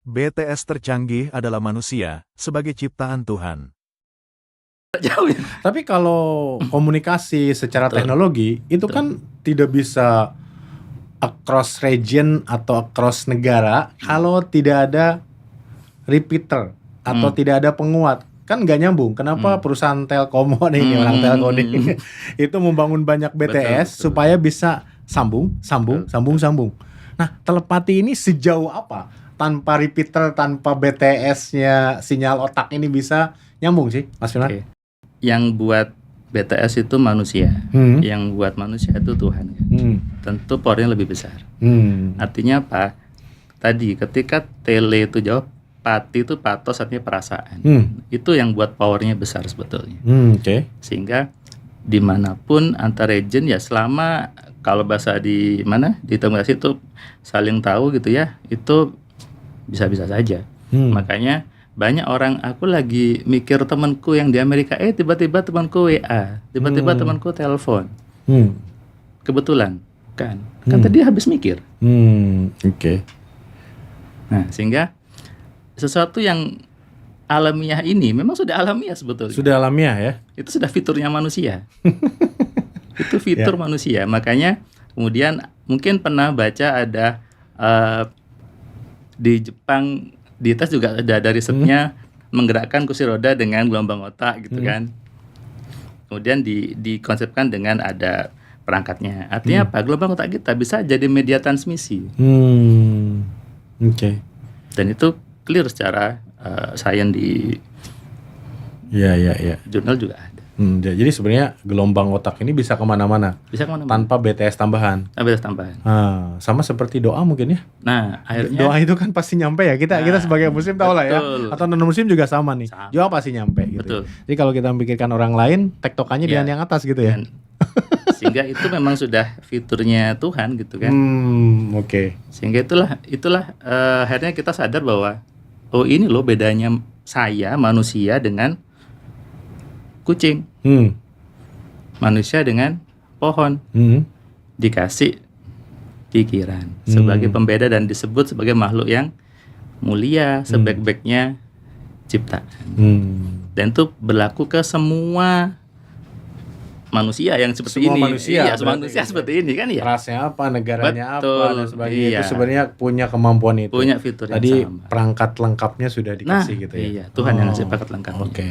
BTS tercanggih adalah manusia sebagai ciptaan Tuhan. Jauh ya. Tapi kalau komunikasi secara Betul. teknologi itu kan tidak bisa across region atau across negara kalau tidak ada repeater atau tidak ada penguat. Kan nggak nyambung. Kenapa perusahaan Telkom ini orang Telkom ini itu membangun banyak BTS Betul. supaya bisa sambung. Nah, telepati ini sejauh apa? Tanpa repeater, tanpa BTS-nya sinyal otak ini bisa nyambung sih, Mas Firman? Oke. Yang buat BTS itu manusia, yang buat manusia itu Tuhan. Tentu powernya lebih besar. Artinya apa? Tadi ketika tele itu jauh, pati itu patos artinya perasaan. Itu yang buat powernya besar sebetulnya. Oke. Sehingga dimanapun antar region ya selama kalau bahasa di mana di telekomunikasi itu saling tahu gitu ya, itu bisa-bisa saja. Makanya banyak orang, aku lagi mikir temanku yang di Amerika, tiba-tiba temanku WA, tiba-tiba temanku telepon. Kebetulan kan tadi habis mikir. Oke. Nah, sehingga sesuatu yang alamiah ini memang sudah alamiah sebetulnya. Sudah alamiah ya. Itu sudah fiturnya manusia. Itu fitur manusia. Makanya kemudian mungkin pernah baca ada di Jepang di tes juga ada risetnya menggerakkan kursi roda dengan gelombang otak gitu kan. Kemudian dikonsepkan dengan ada perangkatnya. Artinya apa? Gelombang otak kita bisa jadi media transmisi. Oke. Dan itu clear secara sains di Iya. jurnal juga ada. Jadi sebenarnya gelombang otak ini bisa kemana-mana Bisa kemana-mana. tanpa BTS tambahan. Ada tambahan. Sama seperti doa mungkin ya. Nah, akhirnya Doa itu kan pasti nyampe ya. Kita sebagai muslim tahu lah ya. betul. Atau non muslim juga sama nih. Sama. Doa pasti nyampe gitu. Betul. Jadi kalau kita memikirkan orang lain, tektokannya Ya. dengan yang atas gitu ya. Dan sehingga itu memang sudah fiturnya Tuhan gitu kan. Oke. Sehingga itulah akhirnya kita sadar bahwa ini loh bedanya saya manusia dengan kucing, manusia dengan pohon. Dikasih pikiran sebagai pembeda dan disebut sebagai makhluk yang mulia sebaik-baiknya ciptaan. Dan itu berlaku ke semua manusia yang seperti Semua ini. manusia, Iya, semua berarti. manusia seperti ini kan ya. Rasnya apa, negaranya Betul, apa dan sebagainya. iya. Itu sebenarnya punya kemampuan itu. Punya fitur yang Tadi sama. perangkat lengkapnya sudah dikasih gitu ya. Iya, Tuhan yang ngasih paket lengkapnya. Oke.